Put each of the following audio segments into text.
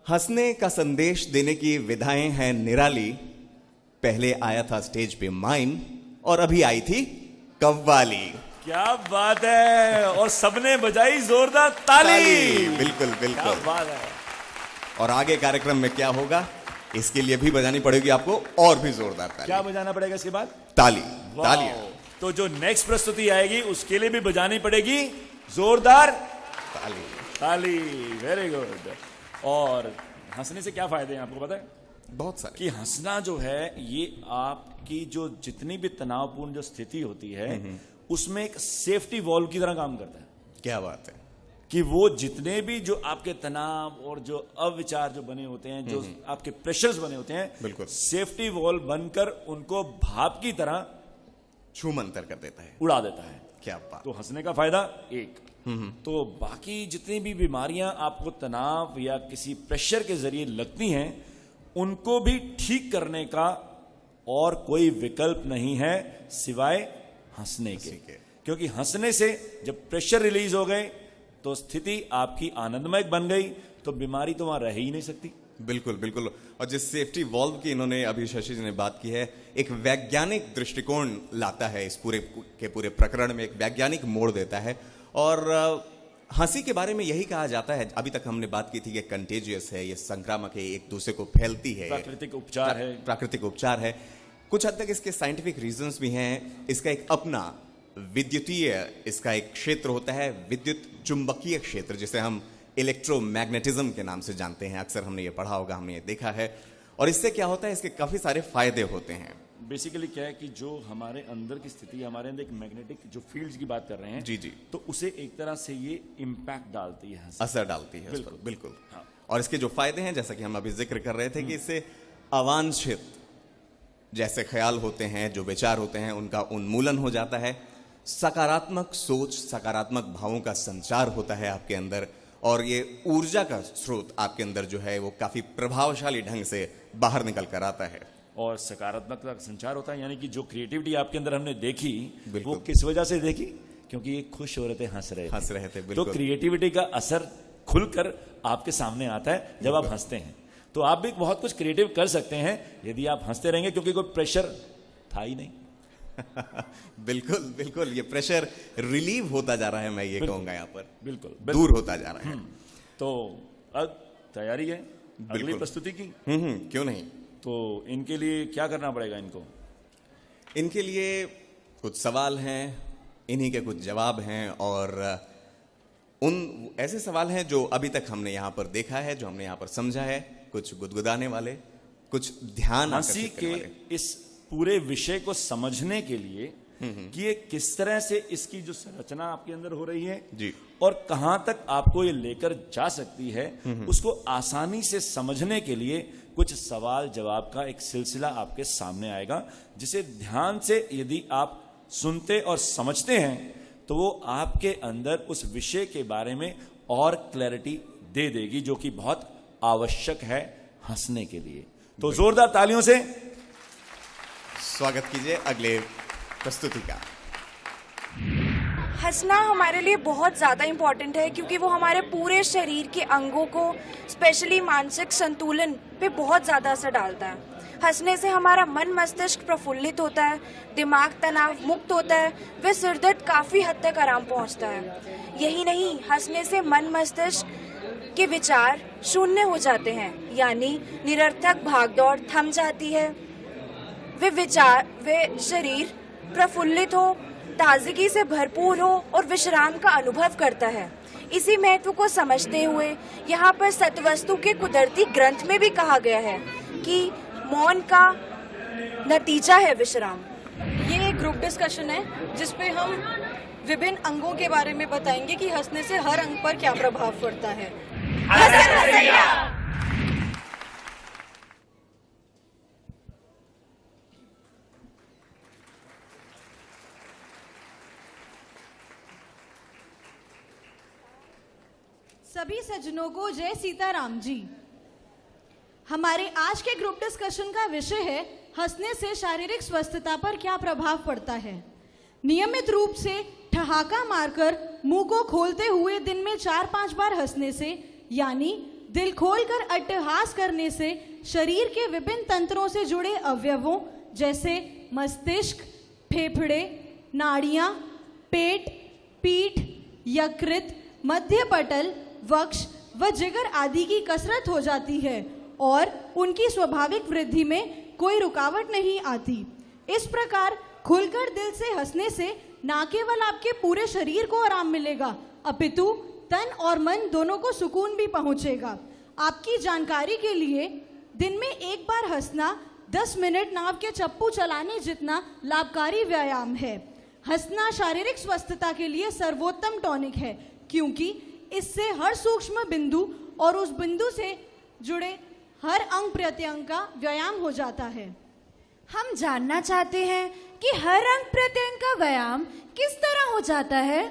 हंसने का संदेश देने की विधाएं हैं निराली। पहले आया था स्टेज पे माइम और अभी आई थी कव्वाली। क्या बात है, और सबने बजाई जोरदार ताली। बिल्कुल बिल्कुल, क्या बात है। और आगे कार्यक्रम में क्या होगा इसके लिए भी बजानी पड़ेगी आपको, और भी जोरदार ताली। क्या बजाना पड़ेगा इसके बाद? ताली। वाह। तालियां। तो जो नेक्स्ट प्रस्तुति आएगी उसके लिए भी बजानी पड़ेगी जोरदार ताली। ताली। Very good. और हंसने से क्या फायदे हैं आपको पता है? बहुत सारे। कि हंसना जो है ये आपकी जो जितनी भी तनावपूर्ण जो स्थिति होती है उसमें एक सेफ्टी वॉल्व की तरह काम करता है। क्या बात है कि वो जितने भी जो आपके तनाव और जो अविचार जो बने होते हैं, जो आपके प्रेशर्स बने होते हैं, बिल्कुल सेफ्टी वॉल्व बनकर उनको भाप की तरह छूमंतर कर देता है, उड़ा देता है। क्या बात। तो हंसने का फायदा एक। तो बाकी जितनी भी बीमारियां आपको तनाव या किसी प्रेशर के जरिए लगती हैं उनको भी ठीक करने का और कोई विकल्प नहीं है सिवाय हंसने के। क्योंकि हंसने से जब प्रेशर रिलीज हो गए तो स्थिति आपकी आनंदमय बन गई, तो बीमारी तो वहां रह ही नहीं सकती। बिल्कुल बिल्कुल। और जिस सेफ्टी वॉल्व की इन्होंने अभी शशि जी ने बात की है, एक वैज्ञानिक दृष्टिकोण लाता है इस पूरे के पूरे प्रकरण में, एक वैज्ञानिक मोड़ देता है। और हंसी के बारे में यही कहा जाता है, अभी तक हमने बात की थी कि कंटेजियस है, ये संक्रामक है, एक दूसरे को फैलती है, प्राकृतिक उपचार है। प्राकृतिक उपचार है। कुछ हद तक इसके साइंटिफिक रीजंस भी हैं। इसका एक अपना विद्युतीय इसका एक क्षेत्र होता है, विद्युत चुंबकीय क्षेत्र, जिसे हम इलेक्ट्रोमैग्नेटिज्म के नाम से जानते हैं। अक्सर हमने ये पढ़ा होगा, हमने ये देखा है। और इससे क्या होता है, इसके काफी सारे फायदे होते हैं। बेसिकली क्या है कि जो हमारे अंदर की स्थिति, हमारे अंदर एक मैग्नेटिक जो फील्ड्स की बात कर रहे हैं, जी जी, तो उसे एक तरह से ये इम्पैक्ट डालती है, असर डालती है। बिल्कुल बिल्कुल। हाँ। और इसके जो फायदे हैं, जैसा कि हम अभी जिक्र कर रहे थे, कि इससे अवांछित जैसे ख्याल होते हैं, जो विचार होते हैं, उनका उन्मूलन हो जाता है। सकारात्मक सोच, सकारात्मक भावों का संचार होता है आपके अंदर, और ये ऊर्जा का स्रोत आपके अंदर जो है वो काफी प्रभावशाली ढंग से बाहर निकल कर आता है। और सकारात्मकता का संचार होता है, यानी कि जो क्रिएटिविटी आपके अंदर हमने देखी बिल्कुल। वो किस वजह से देखी? क्योंकि ये खुश हो रहे थे, हंस रहे थे। बिल्कुल। तो क्रिएटिविटी का असर खुलकर आपके सामने आता है जब आप हंसते हैं। तो आप भी बहुत कुछ क्रिएटिव कर सकते हैं यदि आप हंसते रहेंगे, क्योंकि कोई प्रेशर था ही नहीं। बिल्कुल बिल्कुल, ये प्रेशर रिलीव होता जा रहा है, मैं ये कहूंगा यहाँ पर। बिल्कुल दूर होता जा रहा है। तो अब तैयारी है अगली प्रस्तुति की। क्यों नहीं। तो इनके लिए क्या करना पड़ेगा? इनके लिए कुछ सवाल हैं, इन्हीं के कुछ जवाब हैं, और उन ऐसे सवाल हैं जो अभी तक हमने यहाँ पर देखा है, जो हमने यहाँ पर समझा है। कुछ गुदगुदाने वाले, कुछ ध्यान हंसी आकर्षित के करने वाले। इस पूरे विषय को समझने के लिए कि ये किस तरह से इसकी जो संरचना आपके अंदर हो रही है जी, और कहां तक आपको ये लेकर जा सकती है, उसको आसानी से समझने के लिए कुछ सवाल जवाब का एक सिलसिला आपके सामने आएगा, जिसे ध्यान से यदि आप सुनते और समझते हैं तो वो आपके अंदर उस विषय के बारे में और क्लैरिटी दे देगी, जो कि बहुत आवश्यक है हंसने के लिए। तो जोरदार तालियों से स्वागत कीजिए अगले प्रस्तुति का। हंसना हमारे लिए बहुत ज़्यादा इम्पॉर्टेंट है, क्योंकि वो हमारे पूरे शरीर के अंगों को, स्पेशली मानसिक संतुलन पे बहुत ज़्यादा असर डालता है। हंसने से हमारा मन मस्तिष्क प्रफुल्लित होता है, दिमाग तनाव मुक्त होता है, व सिरदर्द काफ़ी हद तक आराम पहुंचता है। यही नहीं, हंसने से मन मस्तिष्क के विचार शून्य हो जाते हैं, यानी निरर्थक भागदौड़ थम जाती है। वे शरीर प्रफुल्लित हो, ताजगी से भरपूर हो और विश्राम का अनुभव करता है। इसी महत्व को समझते हुए यहाँ पर सतवस्तु के कुदरती ग्रंथ में भी कहा गया है कि मौन का नतीजा है विश्राम। ये एक ग्रुप डिस्कशन है जिसपे हम विभिन्न अंगों के बारे में बताएंगे कि हंसने से हर अंग पर क्या प्रभाव पड़ता है। सभी सज्जनों को जय सीताराम जी। हमारे आज के ग्रुप डिस्कशन का विषय है हंसने से शारीरिक स्वस्थता पर क्या प्रभाव पड़ता है। नियमित रूप से ठहाका मारकर मुंह को खोलते हुए दिन में 4-5 बार हंसने से, यानी दिल खोलकर अट्टहास करने से शरीर के विभिन्न तंत्रों से जुड़े अवयवों जैसे मस्तिष्क, फेफड़े, नाड़ियां, पेट, पीठ, यकृत, मध्यपटल, वक्ष व जिगर आदि की कसरत हो जाती है और उनकी स्वाभाविक वृद्धि में कोई रुकावट नहीं आती। इस प्रकार खुलकर दिल से हंसने से ना केवल आपके पूरे शरीर को आराम मिलेगा अपितु तन और मन दोनों को सुकून भी पहुंचेगा। आपकी जानकारी के लिए दिन में एक बार हंसना 10 मिनट नाव के चप्पू चलाने जितना लाभकारी व्यायाम है। हंसना शारीरिक स्वस्थता के लिए सर्वोत्तम टॉनिक है क्योंकि इससे हर सूक्ष्म बिंदु और उस बिंदु से जुड़े हर अंग प्रत्यंग का व्यायाम हो जाता है। हम जानना चाहते हैं कि हर अंग प्रत्यंग का व्यायाम किस तरह हो जाता है।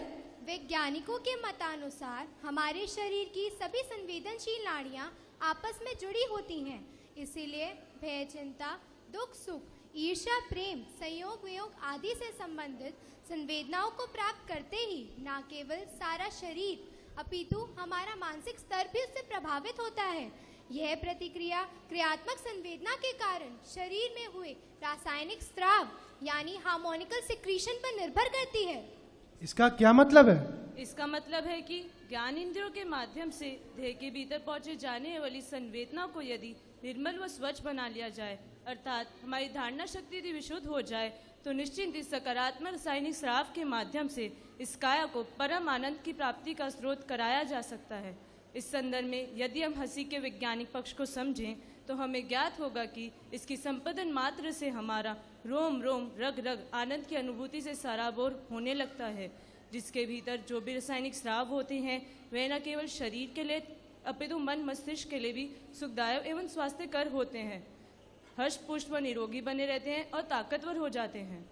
वैज्ञानिकों के मतानुसार हमारे शरीर की सभी संवेदनशील नाड़ियां आपस में जुड़ी होती हैं, इसीलिए भय, चिंता, दुख, सुख, ईर्ष्या, प्रेम, संयोग, वियोग आदि से संबंधित संवेदनाओं को प्राप्त करते ही न केवल सारा शरीर अपितु हमारा मानसिक स्तर भी उससे प्रभावित होता है। यह प्रतिक्रिया क्रियात्मक संवेदना के कारण शरीर में हुए रासायनिक स्राव यानी हार्मोनिकल सिक्रीशन पर निर्भर करती है। इसका क्या मतलब है? इसका मतलब है कि ज्ञान इंद्रियों के माध्यम से देह के भीतर पहुंचे जाने वाली संवेदना को यदि निर्मल व स्वच्छ बना लिया जाए अर्थात हमारी धारणा शक्ति यदि विशुद्ध हो जाए तो निश्चिंत इस सकारात्मक रासायनिक स्राव के माध्यम से इस काया को परम आनंद की प्राप्ति का स्रोत कराया जा सकता है। इस संदर्भ में यदि हम हंसी के वैज्ञानिक पक्ष को समझें तो हमें ज्ञात होगा कि इसकी संपदन मात्र से हमारा रोम रोम रग रग आनंद की अनुभूति से सराबोर होने लगता है, जिसके भीतर जो भी रासायनिक स्राव होते हैं वे न केवल शरीर के लिए अपितु मन मस्तिष्क के लिए भी सुखदायक एवं स्वास्थ्यकर होते हैं। हर्ष पुष्ट व निरोगी बने रहते हैं और ताकतवर हो जाते हैं।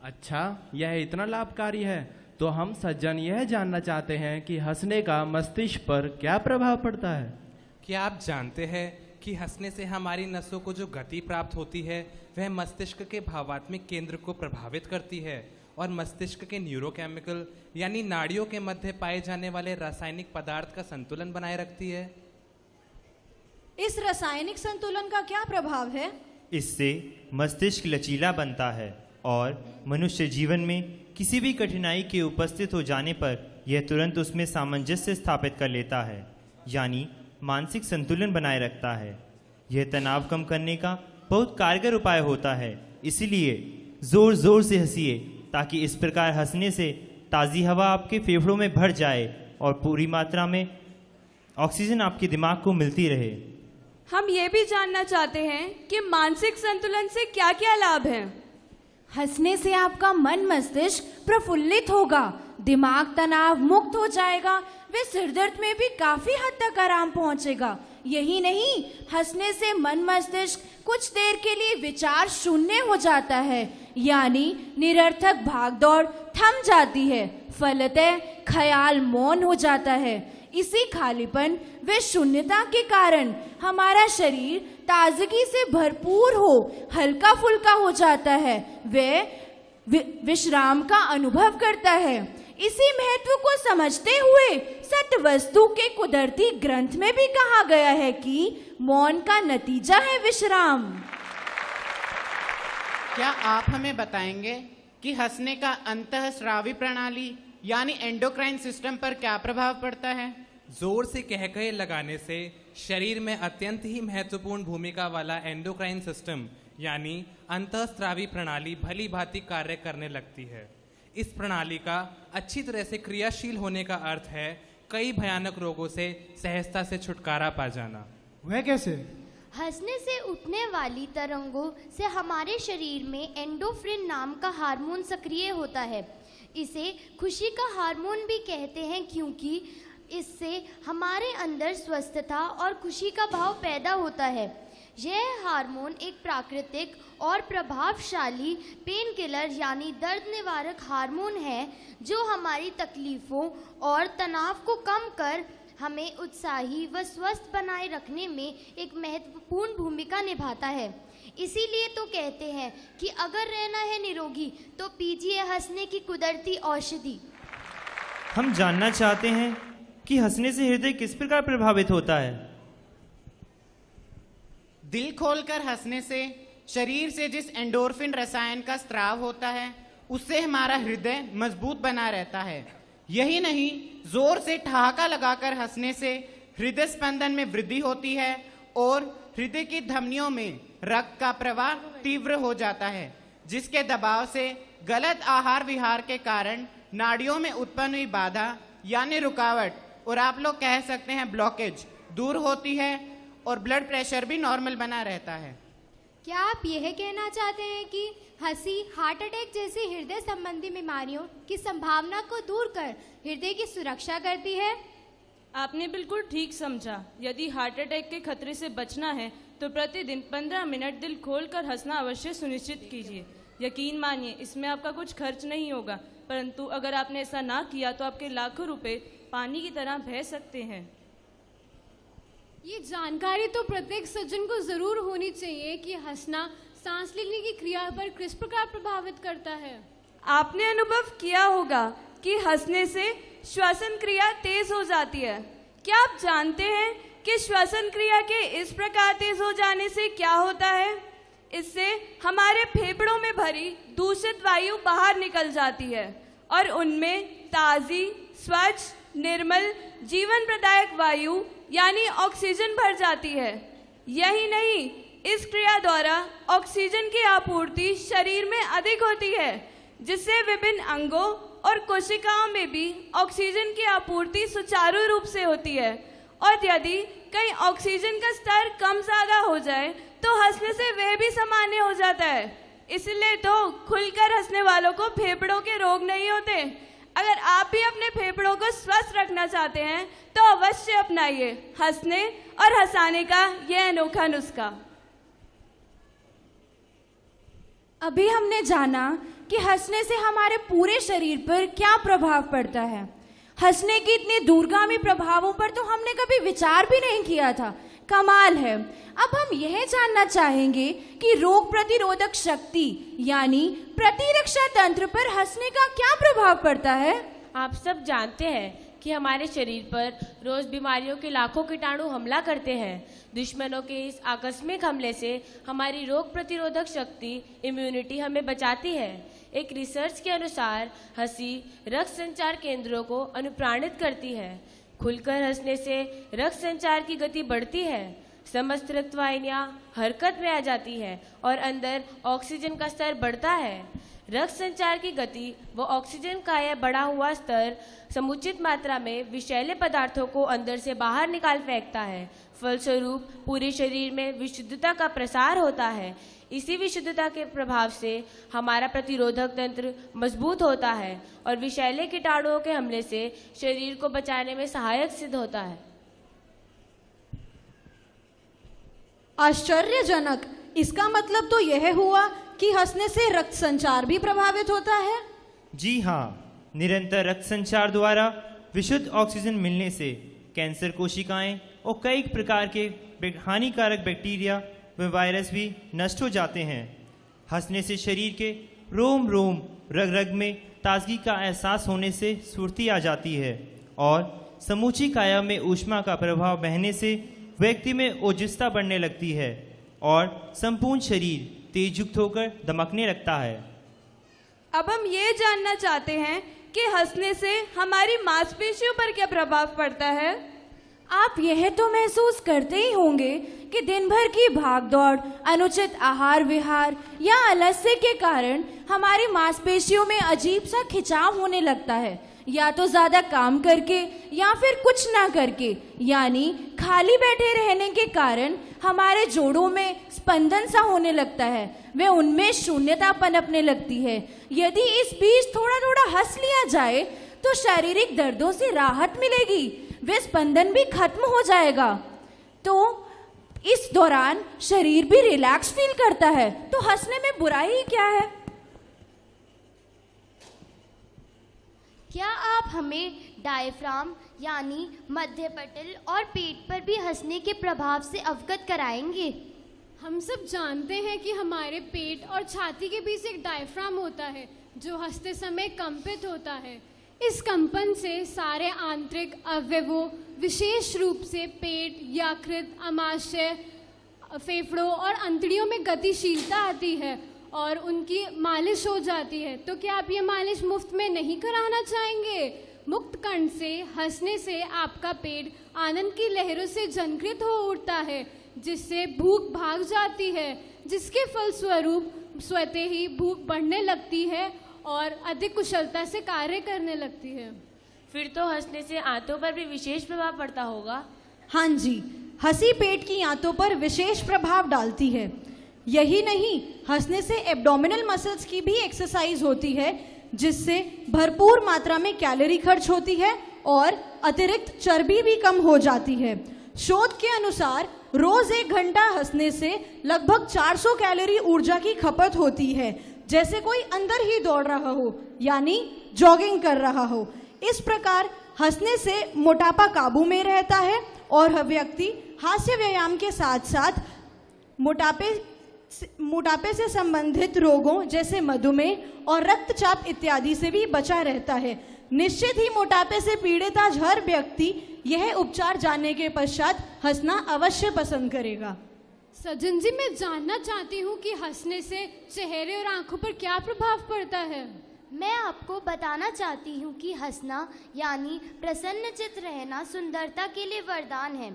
अच्छा, यह इतना लाभकारी है तो हम सज्जन यह जानना चाहते हैं कि हंसने का मस्तिष्क पर क्या प्रभाव पड़ता है। क्या आप जानते हैं कि हंसने से हमारी नसों को जो गति प्राप्त होती है वह मस्तिष्क के भावात्मिक केंद्र को प्रभावित करती है और मस्तिष्क के न्यूरोकेमिकल यानी नाड़ियों के मध्य पाए जाने वाले रासायनिक पदार्थ का संतुलन बनाए रखती है। इस रासायनिक संतुलन का क्या प्रभाव है? इससे मस्तिष्क लचीला बनता है और मनुष्य जीवन में किसी भी कठिनाई के उपस्थित हो जाने पर यह तुरंत उसमें सामंजस्य स्थापित कर लेता है यानी मानसिक संतुलन बनाए रखता है। यह तनाव कम करने का बहुत कारगर उपाय होता है, इसलिए जोर जोर से हंसिए ताकि इस प्रकार हंसने से ताज़ी हवा आपके फेफड़ों में भर जाए और पूरी मात्रा में ऑक्सीजन आपके दिमाग को मिलती रहे। हम ये भी जानना चाहते हैं कि मानसिक संतुलन से क्या क्या लाभ हैं। हंसने से आपका मन मस्तिष्क प्रफुल्लित होगा, दिमाग तनाव मुक्त हो जाएगा, वे सिर दर्द में भी काफी हद तक आराम पहुंचेगा। यही नहीं, हंसने से मन मस्तिष्क कुछ देर के लिए विचार शून्य हो जाता है यानी निरर्थक भागदौड़ थम जाती है, फलतः ख्याल मौन हो जाता है। इसी खालीपन व शून्यता के कारण हमारा शरीर ताजगी से भरपूर हो हल्का फुल्का हो जाता है, वे विश्राम का अनुभव करता है। इसी महत्व को समझते हुए सत्वस्तु के कुदरती ग्रंथ में भी कहा गया है कि मौन का नतीजा है विश्राम। क्या आप हमें बताएंगे कि हंसने का अंतःस्रावी प्रणाली यानी एंडोक्राइन सिस्टम पर क्या प्रभाव पड़ता है? जोर से कहकहे लगाने से शरीर में अत्यंत ही महत्वपूर्ण भूमिका वाला एंडोक्राइन सिस्टम यानी अंतःस्रावी प्रणाली भली भांति कार्य करने लगती है। इस प्रणाली का अच्छी तरह से क्रियाशील होने का अर्थ है कई भयानक रोगों से सहजता से छुटकारा पा जाना। वह कैसे? हंसने से उठने वाली तरंगों से हमारे शरीर में एंडोफ्रिन नाम का हार्मोन सक्रिय होता है। इसे खुशी का हार्मोन भी कहते हैं क्योंकि इससे हमारे अंदर स्वस्थता और खुशी का भाव पैदा होता है। यह हार्मोन एक प्राकृतिक और प्रभावशाली पेन किलर यानी दर्द निवारक हार्मोन है जो हमारी तकलीफों और तनाव को कम कर हमें उत्साही व स्वस्थ बनाए रखने में एक महत्वपूर्ण भूमिका निभाता है। इसीलिए तो कहते हैं कि अगर रहना है निरोगी तो पीजिए हंसने की कुदरती औषधि। हम जानना चाहते हैं कि हंसने से हृदय किस प्रकार प्रभावित होता है। दिल खोलकर हंसने से शरीर से जिस एंडोर्फिन रसायन का स्राव होता है उससे हमारा हृदय मजबूत बना रहता है। यही नहीं, जोर से ठहाका लगाकर हंसने से हृदय स्पंदन में वृद्धि होती है और हृदय की धमनियों में रक्त का प्रवाह तीव्र हो जाता है, जिसके दबाव से गलत आहार विहार के कारण नाड़ियों में उत्पन्न हुई बाधा यानी रुकावट, और आप लोग कह सकते हैं ब्लॉकेज, दूर होती है और ब्लड प्रेशर भी नॉर्मल बना रहता है। क्या आप यह कहना चाहते हैं कि हंसी हार्ट अटैक जैसी हृदय संबंधी बीमारियों की संभावना को दूर कर हृदय की सुरक्षा करती है? आपने बिल्कुल ठीक समझा। यदि हार्ट अटैक के खतरे से बचना है तो प्रतिदिन 15 मिनट दिल खोलकर हंसना अवश्य सुनिश्चित कीजिए। यकीन मानिए, इसमें आपका कुछ खर्च नहीं होगा, परंतु अगर आपने ऐसा ना किया तो आपके लाखों रुपए पानी की तरह बह सकते हैं। ये जानकारी तो प्रत्येक सज्जन को जरूर होनी चाहिए कि हंसना सांस लेने की क्रिया पर किस प्रकार प्रभावित करता है। आपने अनुभव किया होगा कि हंसने से श्वसन क्रिया तेज हो जाती है। क्या आप जानते हैं कि श्वसन क्रिया के इस प्रकार तेज हो जाने से क्या होता है? इससे हमारे फेफड़ों में भरी दूषित वायु बाहर निकल जाती है और उनमें ताज़ी, स्वच्छ, निर्मल, जीवन प्रदायक वायु यानी ऑक्सीजन भर जाती है। यही नहीं, इस क्रिया द्वारा ऑक्सीजन की आपूर्ति शरीर में अधिक होती है, जिससे विभिन्न अंगों और कोशिकाओं में भी ऑक्सीजन की आपूर्ति सुचारू रूप से होती है। और यदि कहीं ऑक्सीजन का स्तर कम ज्यादा हो जाए तो हंसने से वह भी सामान्य हो जाता है। इसलिए तो खुलकर हंसने वालों को फेफड़ों के रोग नहीं होते। अगर आप भी अपने फेफड़ों को स्वस्थ रखना चाहते हैं तो अवश्य अपनाइए हंसने और हंसाने का यह अनोखा नुस्खा। अभी हमने जाना कि हंसने से हमारे पूरे शरीर पर क्या प्रभाव पड़ता है। हंसने के इतने दूरगामी प्रभावों पर तो हमने कभी विचार भी नहीं किया था। कमाल है। अब हम यह जानना चाहेंगे कि रोग प्रतिरोधक शक्ति यानी प्रतिरक्षा तंत्र पर हंसने का क्या प्रभाव पड़ता है। आप सब जानते हैं कि हमारे शरीर पर रोज बीमारियों के लाखों कीटाणु हमला करते हैं। दुश्मनों के इस आकस्मिक हमले से हमारी रोग प्रतिरोधक शक्ति इम्यूनिटी हमें बचाती है। एक रिसर्च के अनुसार हंसी रक्त संचार केंद्रों को अनुप्राणित करती है। खुलकर हंसने से रक्त संचार की गति बढ़ती है, समस्त रक्त वाहिनियां हरकत में आ जाती है और अंदर ऑक्सीजन का स्तर बढ़ता है। रक्त संचार की गति व ऑक्सीजन का यह बढ़ा हुआ स्तर समुचित मात्रा में विषैले पदार्थों को अंदर से बाहर निकाल फेंकता है। फलस्वरूप पूरे शरीर में विशुद्धता का प्रसार होता है। इसी विशुद्धता के प्रभाव से हमारा प्रतिरोधक तंत्र मजबूत होता है और विषैले कीटाणुओं के हमले से शरीर को बचाने में सहायक सिद्ध होता है। आश्चर्यजनक। इसका मतलब तो यह हुआ कि हंसने से रक्त संचार भी प्रभावित होता है। जी हाँ, निरंतर रक्त संचार द्वारा विशुद्ध ऑक्सीजन मिलने से कैंसर कोशिकाएं और कई प्रकार के हानिकारक बैक्टीरिया व वायरस भी नष्ट हो जाते हैं। हंसने से शरीर के रोम रोम रग रग में ताजगी का एहसास होने से स्फूर्ति आ जाती है और समूची काया में ऊष्मा का प्रभाव बहने से व्यक्ति में ओजस्ता बढ़ने लगती है और संपूर्ण शरीर तेजयुक्त होकर दमकने लगता है। अब हम ये जानना चाहते हैं कि हंसने से हमारी मांसपेशियों पर क्या प्रभाव पड़ता है। आप यह तो महसूस करते ही होंगे कि दिन भर की भागदौड़, अनुचित आहार विहार या आलस्य के कारण हमारी मांसपेशियों में अजीब सा खिंचाव होने लगता है, या तो ज्यादा काम करके या फिर कुछ ना करके, यानी खाली बैठे रहने के कारण हमारे जोड़ों में स्पंदन सा होने लगता है, वे उनमें शून्यता पनपने लगती है। यदि इस बीच थोड़ा थोड़ा हंस लिया जाए तो शारीरिक दर्दों से राहत मिलेगी, वे स्पंदन भी खत्म हो जाएगा। तो इस दौरान शरीर भी रिलैक्स फील करता है, तो हंसने में बुराई ही क्या है। क्या आप हमें डायफ्राम यानी मध्य पटल और पेट पर भी हंसने के प्रभाव से अवगत कराएंगे। हम सब जानते हैं कि हमारे पेट और छाती के बीच एक डायफ्राम होता है जो हंसते समय कंपित होता है। इस कंपन से सारे आंतरिक अवयवों, विशेष रूप से पेट, यकृत, आमाशय, फेफड़ों और अंतड़ियों में गतिशीलता आती है और उनकी मालिश हो जाती है। तो क्या आप ये मालिश मुफ्त में नहीं कराना चाहेंगे? मुक्त कंठ से हंसने से आपका पेट आनंद की लहरों से झंकृत हो उठता है, जिससे भूख भाग जाती है, जिसके फलस्वरूप स्वतः ही भूख बढ़ने लगती है और अधिक कुशलता से कार्य करने लगती है। फिर तो हंसने से आंतों पर भी विशेष प्रभाव पड़ता होगा। हाँ जी, हंसी पेट की आंतों पर विशेष प्रभाव डालती है। यही नहीं, हंसने से एब्डोमिनल मसल्स की भी एक्सरसाइज होती है, जिससे भरपूर मात्रा में कैलोरी खर्च होती है और अतिरिक्त चर्बी भी कम हो जाती है। शोध के अनुसार रोज 1 घंटा हंसने से लगभग 400 कैलोरी ऊर्जा की खपत होती है, जैसे कोई अंदर ही दौड़ रहा हो, यानी जॉगिंग कर रहा हो। इस प्रकार हंसने से मोटापा काबू में रहता है और व्यक्ति हास्य व्यायाम के साथ साथ मोटापे से संबंधित रोगों जैसे मधुमेह और रक्तचाप इत्यादि से भी बचा रहता है। निश्चित ही मोटापे से पीड़ित आज हर व्यक्ति यह उपचार जानने के पश्चात हंसना अवश्य पसंद करेगा। सज्जन जी, मैं जानना चाहती हूँ कि हंसने से चेहरे और आंखों पर क्या प्रभाव पड़ता है? मैं आपको बताना चाहती हूँ कि हंसना यानी प्रसन्नचित्त रहना सुंदरता के लिए वरदान है।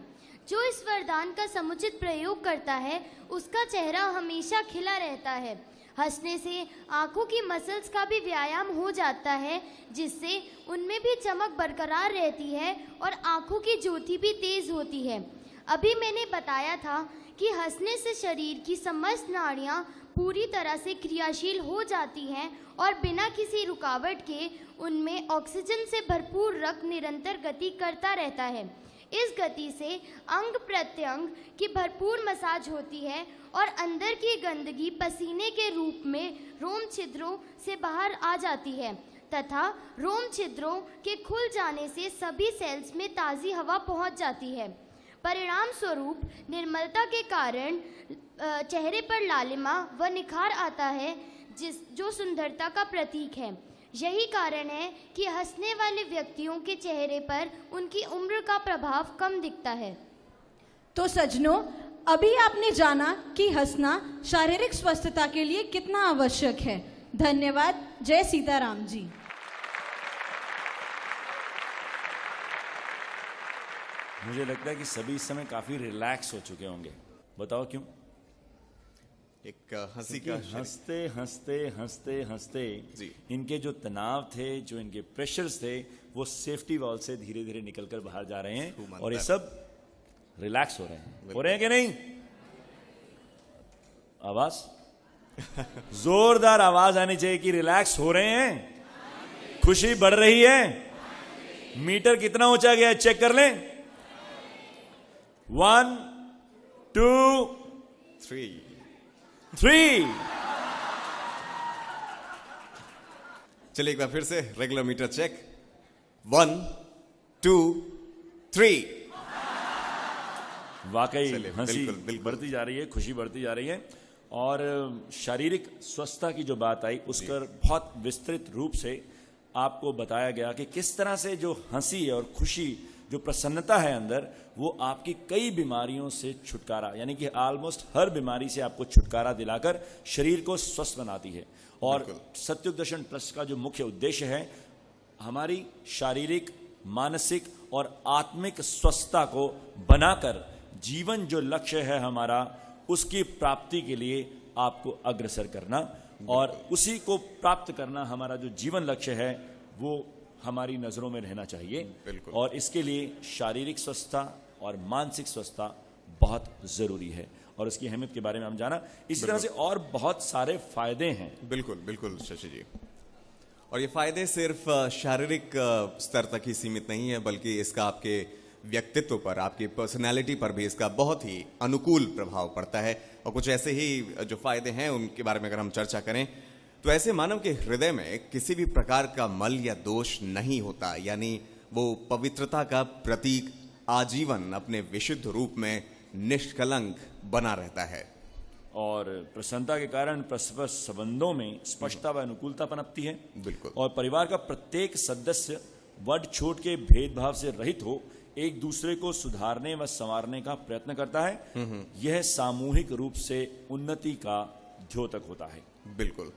जो इस वरदान का समुचित प्रयोग करता है, उसका चेहरा हमेशा खिला रहता है। हंसने से आंखों की मसल्स का भी व्यायाम हो जाता है, जिससे उनमें भी चमक बरकरार रहती है और आंखों की ज्योति भी तेज होती है। अभी मैंने बताया था कि हंसने से शरीर की समस्त नाड़ियाँ पूरी तरह से क्रियाशील हो जाती हैं और बिना किसी रुकावट के उनमें ऑक्सीजन से भरपूर रक्त निरंतर गति करता रहता है। इस गति से अंग प्रत्यंग की भरपूर मसाज होती है और अंदर की गंदगी पसीने के रूप में रोम छिद्रों से बाहर आ जाती है तथा रोम छिद्रों के खुल जाने से सभी सेल्स में ताज़ी हवा पहुंच जाती है। परिणाम स्वरूप निर्मलता के कारण चेहरे पर लालिमा व निखार आता है, जो सुंदरता का प्रतीक है। यही कारण है कि हंसने वाले व्यक्तियों के चेहरे पर उनकी उम्र का प्रभाव कम दिखता है। तो सज्जनों, अभी आपने जाना कि हंसना शारीरिक स्वस्थता के लिए कितना आवश्यक है। धन्यवाद। जय सीताराम जी। मुझे लगता है कि सभी इस समय काफी रिलैक्स हो चुके होंगे। बताओ क्यों? एक हंसी का हंसते हंसते हंसते हंसते इनके जो तनाव थे, जो इनके प्रेशर्स थे, वो सेफ्टी वॉल से धीरे धीरे निकलकर बाहर जा रहे हैं और ये सब रिलैक्स हो रहे हैं। हो रहे हैं कि नहीं? आवाज जोरदार आवाज आनी चाहिए कि रिलैक्स हो रहे हैं, खुशी बढ़ रही है। मीटर कितना ऊंचा गया चेक कर लें। 1 2 3 चलिए एक बार फिर से रेगुलर मीटर चेक। 1 2 3। वाकई हंसी बढ़ती जा रही है, खुशी बढ़ती जा रही है। और शारीरिक स्वस्थता की जो बात आई, उसका बहुत विस्तृत रूप से आपको बताया गया कि किस तरह से जो हंसी है और खुशी, जो प्रसन्नता है अंदर, वो आपकी कई बीमारियों से छुटकारा, यानी कि ऑलमोस्ट हर बीमारी से आपको छुटकारा दिलाकर शरीर को स्वस्थ बनाती है। और सत्युग दर्शन ट्रस्ट का जो मुख्य उद्देश्य है, हमारी शारीरिक, मानसिक और आत्मिक स्वस्थता को बनाकर जीवन जो लक्ष्य है हमारा, उसकी प्राप्ति के लिए आपको अग्रसर करना और उसी को प्राप्त करना हमारा जो जीवन लक्ष्य है, वो हमारी नजरों में रहना चाहिए। और इसके लिए शारीरिक स्वस्थता और मानसिक स्वस्थता बहुत जरूरी है और उसकी अहमियत के बारे में हम जाना। इसी तरह से और बहुत सारे फायदे हैं। बिल्कुल बिल्कुल शशि जी। और ये फायदे सिर्फ शारीरिक स्तर तक ही सीमित नहीं है, बल्कि इसका आपके व्यक्तित्व पर, आपकी पर्सनैलिटी पर भी इसका बहुत ही अनुकूल प्रभाव पड़ता है। और कुछ ऐसे ही जो फायदे हैं उनके बारे में अगर हम चर्चा करें तो ऐसे मानव के हृदय में किसी भी प्रकार का मल या दोष नहीं होता, यानी वो पवित्रता का प्रतीक आजीवन अपने विशुद्ध रूप में निष्कलंक बना रहता है। और प्रसन्नता के कारण परस्पर संबंधों में स्पष्टता व अनुकूलता पनपती है। बिल्कुल। और परिवार का प्रत्येक सदस्य बड़ छोट के भेदभाव से रहित हो एक दूसरे को सुधारने व संवारने का प्रयत्न करता है। यह सामूहिक रूप से उन्नति का द्योतक होता है। बिल्कुल।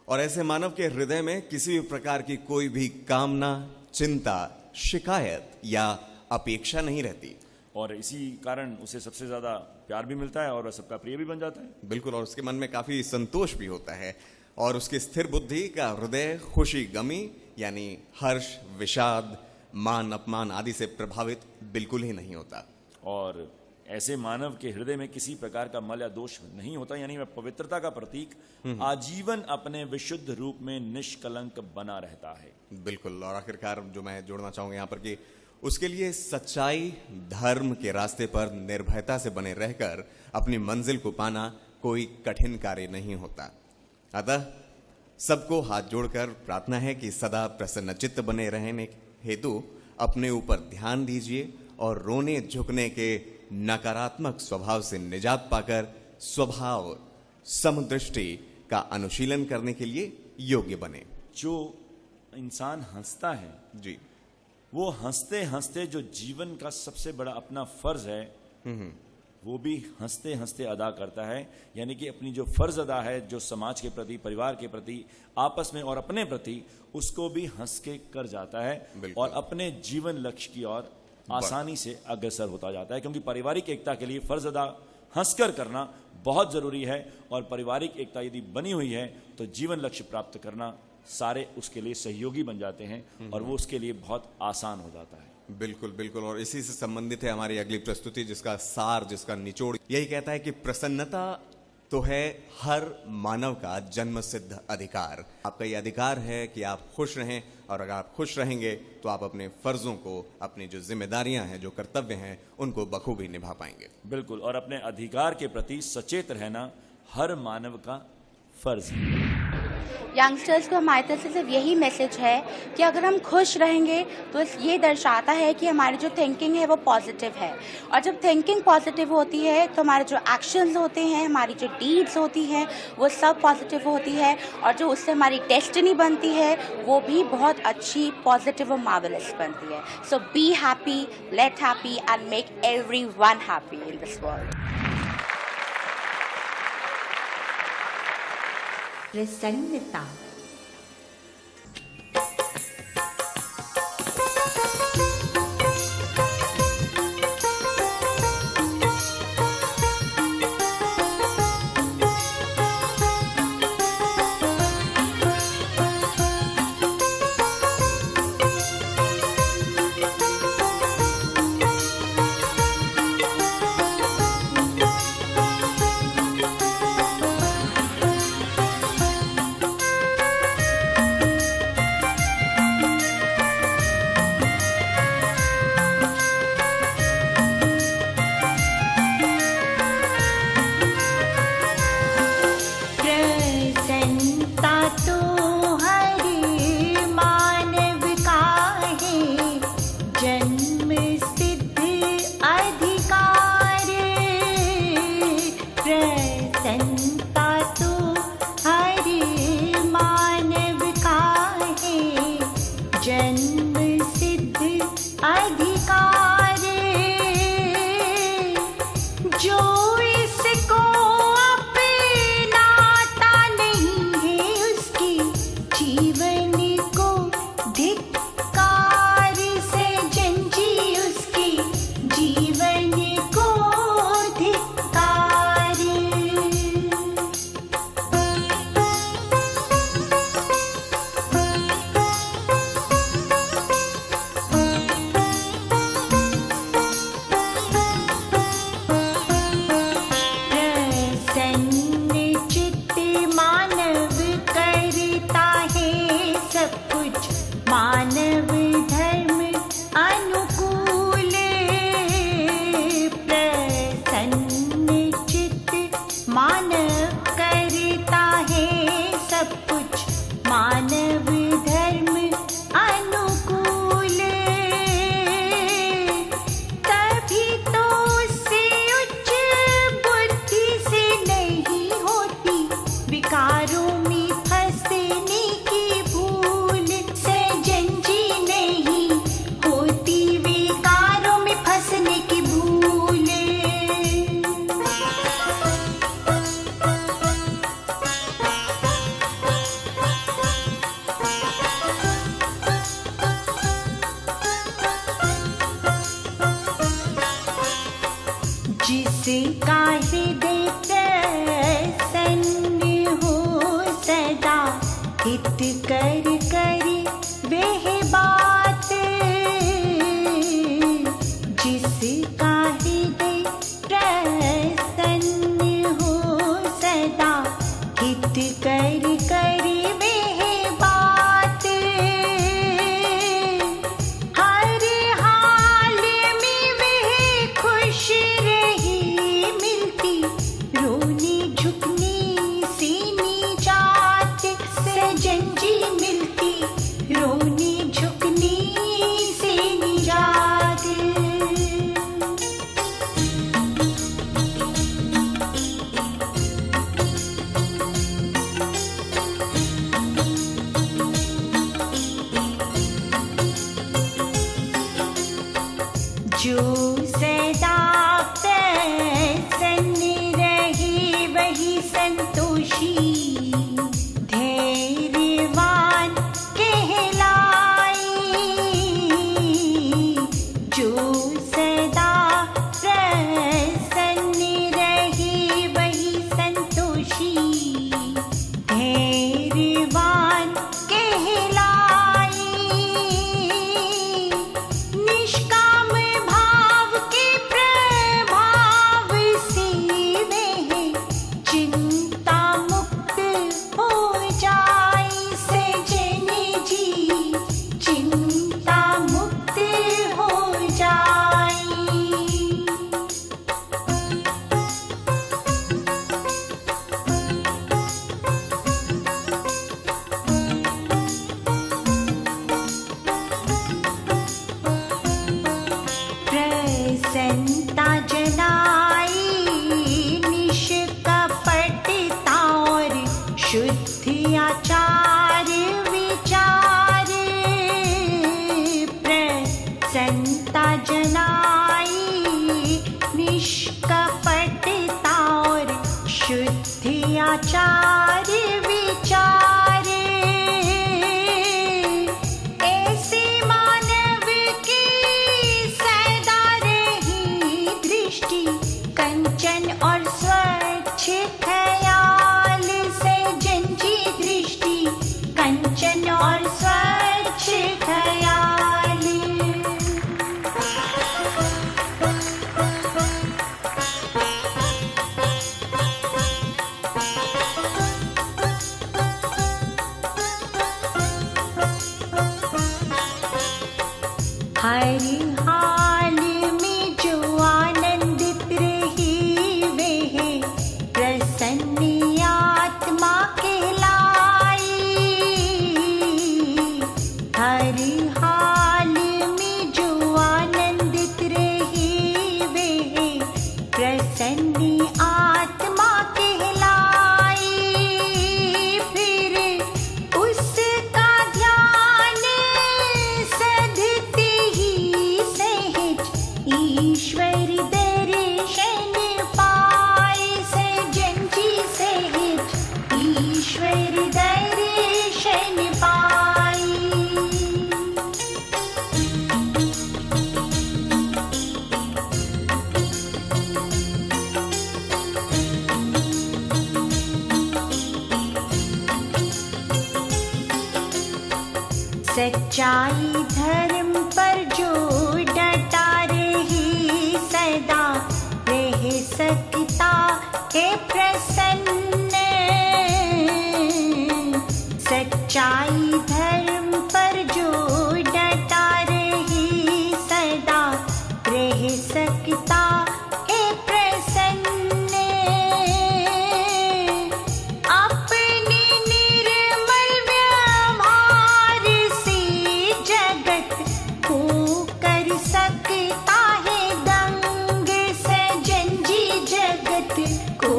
और ऐसे मानव के हृदय में किसी भी प्रकार की कोई भी कामना, चिंता, शिकायत या अपेक्षा नहीं रहती। और इसी कारण उसे सबसे ज्यादा प्यार भी मिलता है और वह सबका प्रिय भी बन जाता है। बिल्कुल। और उसके मन में काफी संतोष भी होता है और उसकी स्थिर बुद्धि का हृदय खुशी गमी यानी हर्ष, विषाद, मान अपमान आदि से प्रभावित बिल्कुल ही नहीं होता। और ऐसे मानव के हृदय में किसी प्रकार का मल या दोष नहीं होता, यानी वह पवित्रता का प्रतीक आजीवन अपने विशुद्ध रूप में निष्कलंक बना रहता है। बिल्कुल। और आखिरकार जो मैं जोड़ना चाहूंगा यहाँ पर कि उसके लिए सच्चाई, धर्म के रास्ते पर निर्भयता से बने रहकर अपनी मंजिल को पाना कोई कठिन कार्य नहीं होता। अतः सबको हाथ जोड़कर प्रार्थना है कि सदा प्रसन्नचित्त बने रहने हेतु अपने ऊपर ध्यान दीजिए और रोने झुकने के नकारात्मक स्वभाव से निजात पाकर स्वभाव समदृष्टि का अनुशीलन करने के लिए योग्य बने। जो इंसान हंसता है जी, वो हंसते हंसते जो जीवन का सबसे बड़ा अपना फर्ज है वो भी हंसते हंसते अदा करता है। यानी कि अपनी जो फर्ज अदा है, जो समाज के प्रति, परिवार के प्रति, आपस में और अपने प्रति, उसको भी हंस के कर जाता है और अपने जीवन लक्ष्य की ओर आसानी से अग्रसर होता जाता है। क्योंकि पारिवारिक एकता के लिए फर्ज अदा हंसकर करना बहुत जरूरी है और पारिवारिक एकता यदि बनी हुई है तो जीवन लक्ष्य प्राप्त करना सारे उसके लिए सहयोगी बन जाते हैं और वो उसके लिए बहुत आसान हो जाता है। बिल्कुल बिल्कुल। और इसी से संबंधित है हमारी अगली प्रस्तुति, जिसका सार, जिसका निचोड़ यही कहता है कि प्रसन्नता तो है हर मानव का जन्म सिद्ध अधिकार। आपका ये अधिकार है कि आप खुश रहें और अगर आप खुश रहेंगे तो आप अपने फर्जों को, अपनी जो जिम्मेदारियां हैं, जो कर्तव्य हैं, उनको बखूबी निभा पाएंगे। बिल्कुल। और अपने अधिकार के प्रति सचेत रहना हर मानव का फर्ज है। यंगस्टर्स को हमारी तरफ से सिर्फ यही मैसेज है कि अगर हम खुश रहेंगे तो ये दर्शाता है कि हमारी जो थिंकिंग है वो पॉजिटिव है, और जब थिंकिंग पॉजिटिव होती है तो हमारे जो एक्शंस होते हैं, हमारी जो डीड्स होती हैं, वो सब पॉजिटिव होती है और जो उससे हमारी डेस्टिनी बनती है वो भी बहुत अच्छी, पॉजिटिव और मार्वेलस बनती है। So be happy, let happy and make everyone happy in this world. प्रसन्नता। जीवन को धिक्कार से जंजी उसकी जिसका हृदय प्रसन्न हो सदा, हित कर करी वह बात। जिसका हृदय प्रसन्न हो सदा, हित कर करी वह बात। हर हाल में वह खुश रही मिलती, रोने झुकने से निजात। सजन जी मिलती, रोने झुकने से निजात। जो सदा प्रसन्न रहे वही संतोषी, धैर्यवान कहलाए। जो सदा प्रसन्न रहे वही संतोषी, धैर्यवान कहलाए। निष्काम भाव के प्रभाव से वह चिंता मुक्त हो जाए। सजन जी चिंता मुक्त हो जाए। प्रसन्नता जलाई निष्कपटता और शुद्ध आचार विचार। प्रसन्नता जलाई निष्कपटता और शुद्ध आचार विचार। ऐसे मानव की सदा रही दृष्टि, कंचन और स्वच्छ ख्याल। सजन जी दृष्टि, कंचन और स्वच्छ ख्याल। हर हाल में जो आनंदित रही वह प्रसन्न आत्मा कहलाई। हर हाल में जो आनंदित रही वह प्रसन्न आत्मा कहलाई। फिर उसका ध्यान सधते ही सहज ईश्वर दर्शन पाए। सजन जी सहज ईश्वर दर्शन पाए। सच्चाई धर्म पर जो डटा रही सदा, रह सकता है प्रसन्न। सच्चाई धर्म पर जो डटा रही सदा, रह सकता है प्रसन्न। अपने निर्मल व्यवहार से जगत को कर सकता है दंग। सजन जी जगत को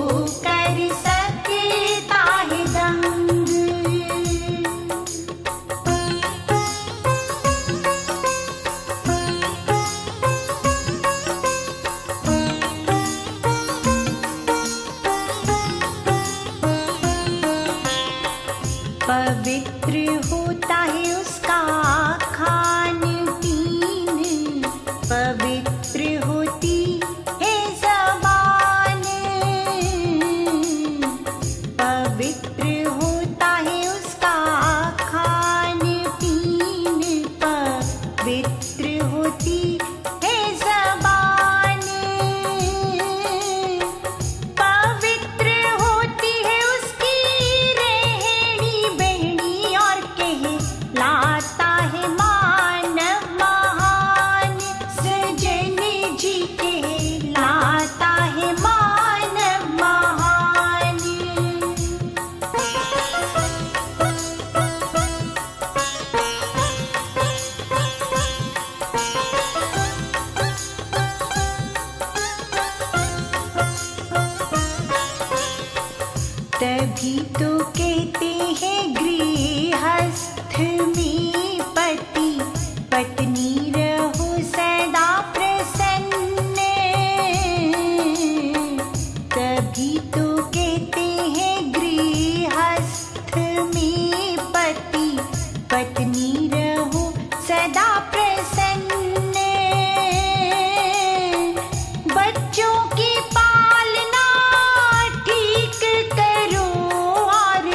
कर सकता है दंग। पवित्र होता है उसका खान पीन, पवित्र होती है ज़बान। तभी तो कहते हैं गृहस्थ में पति पत्नी रहो सदा प्रसन्न। तभी तो कहते हैं गृहस्थ में पति पत्नी रहो सदा प्रसन्न। बच्चों की पालना ठीक करो और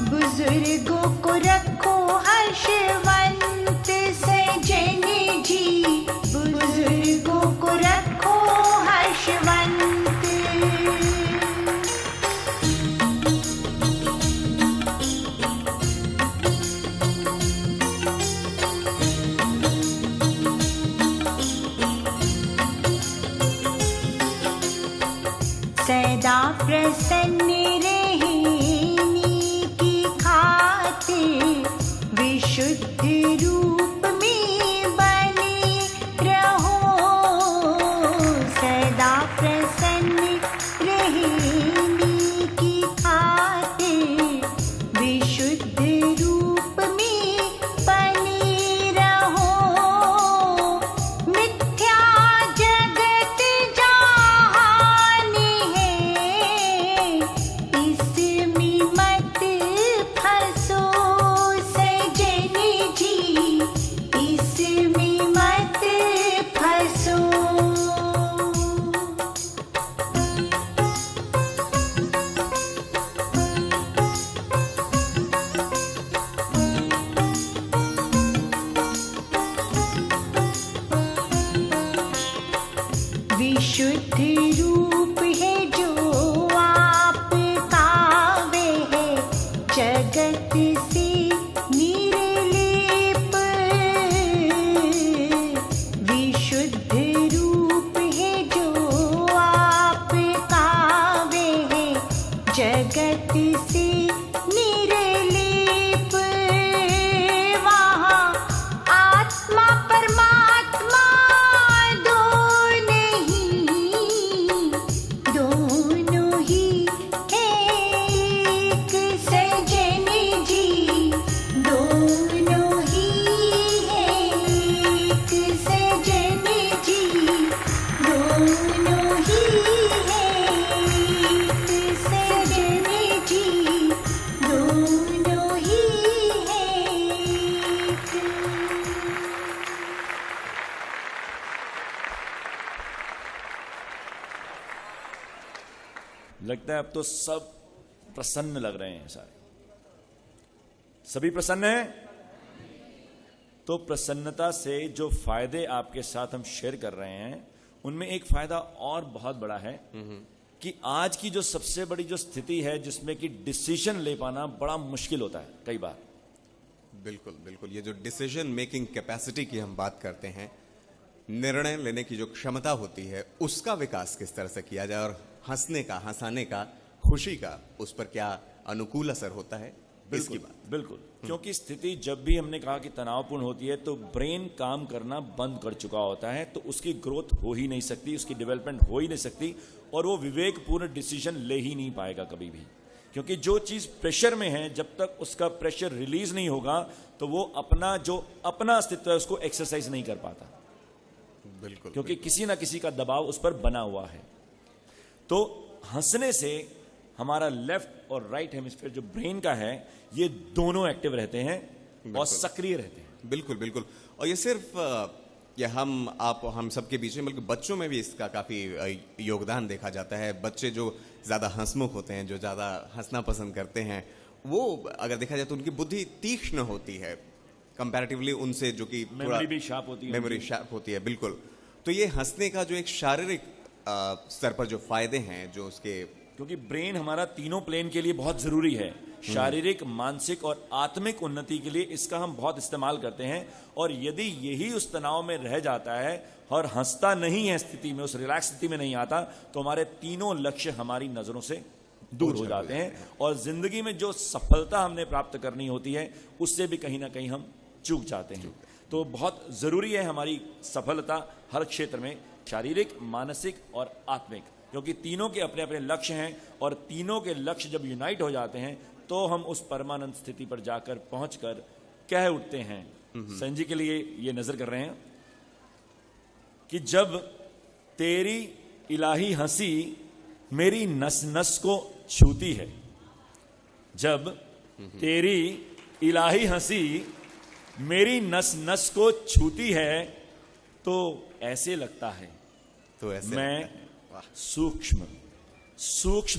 बुजुर्गों को रखो हर्षवंत। सजन जी बुजुर्गों को रखो हर्षवंत। सदा प्रसन्न रहने की खातिर विशुद्ध रूप में बने रहो। सदा प्रसन्न रहने की खातिर विशुद्ध रूप में बने रहो। मिथ्या जगत जहान है, इसमें मत फंसो सजन जी, इसमें मत फंसो। विशुद्ध रूप है जो आपका, वह है जगत से निर्लेप। विशुद्ध रूप है जो आपका, वह है जगत से निर्लेप। वहाँ आत्मा परमात्मा दो नहीं, दोनों ही एक सजन जी, दोनों ही एक सजन जी, दोनों ही एक सजन जी, दोनों ही एक। लगता है अब तो सब प्रसन्न लग रहे हैं सारे। सभी प्रसन्न हैं? तो प्रसन्नता से जो फायदे आपके साथ हम शेयर कर रहे हैं उनमें एक फायदा और बहुत बड़ा है कि आज की जो सबसे बड़ी जो स्थिति है जिसमें कि डिसीजन ले पाना बड़ा मुश्किल होता है कई बार। बिल्कुल बिल्कुल, ये जो डिसीजन मेकिंग कैपेसिटी की हम बात करते हैं, निर्णय लेने की जो क्षमता होती है उसका विकास किस तरह से किया जाए, और हंसने का, हंसाने का, खुशी का उस पर क्या अनुकूल असर होता है, इसकी बात। बिल्कुल, क्योंकि स्थिति जब भी हमने कहा कि तनावपूर्ण होती है तो ब्रेन काम करना बंद कर चुका होता है, तो उसकी ग्रोथ हो ही नहीं सकती, उसकी डेवलपमेंट हो ही नहीं सकती, और वो विवेकपूर्ण डिसीजन ले ही नहीं पाएगा कभी भी। क्योंकि जो चीज प्रेशर में है, जब तक उसका प्रेशर रिलीज नहीं होगा तो वो अपना जो अपना अस्तित्व है उसको एक्सरसाइज नहीं कर पाता। बिल्कुल, क्योंकि किसी ना किसी का दबाव उस पर बना हुआ है। तो हंसने से हमारा लेफ्ट और राइट हेमिस्फीयर जो ब्रेन का है, ये दोनों एक्टिव रहते हैं और सक्रिय रहते हैं। बिल्कुल बिल्कुल, और ये सिर्फ ये हम सबके बीच में, बल्कि बच्चों में भी इसका काफी योगदान देखा जाता है। बच्चे जो ज्यादा हंसमुख होते हैं, जो ज्यादा हंसना पसंद करते हैं, वो अगर देखा जाए तो उनकी बुद्धि तीक्ष्ण होती है कंपैरेटिवली उनसे जो कि मेमोरी भी शार्प होती है। मेमोरी शार्प होती है, बिल्कुल। तो ये हंसने का जो एक शारीरिक स्तर पर जो फायदे हैं, जो उसके, क्योंकि ब्रेन हमारा तीनों प्लेन के लिए बहुत जरूरी है, शारीरिक, मानसिक और आत्मिक उन्नति के लिए इसका हम बहुत इस्तेमाल करते हैं। और यदि यही उस तनाव में रह जाता है और हंसता नहीं है स्थिति में, उस रिलैक्स स्थिति में नहीं आता, तो हमारे तीनों लक्ष्य हमारी नजरों से दूर हो जाते हैं और जिंदगी में जो सफलता हमने प्राप्त करनी होती है उससे भी कहीं ना कहीं हम चूक जाते हैं। तो बहुत जरूरी है हमारी सफलता हर क्षेत्र में, शारीरिक, मानसिक और आत्मिक, क्योंकि तीनों के अपने अपने लक्ष्य हैं और तीनों के लक्ष्य जब यूनाइट हो जाते हैं तो हम उस परमानंद स्थिति पर जाकर पहुंचकर कह उठते हैं। संजय के लिए ये नजर कर रहे हैं कि जब तेरी इलाही हंसी मेरी नस नस को छूती है, जब तेरी इलाही हंसी मेरी नस नस को छूती है तो ऐसे लगता है मैं सूक्ष्म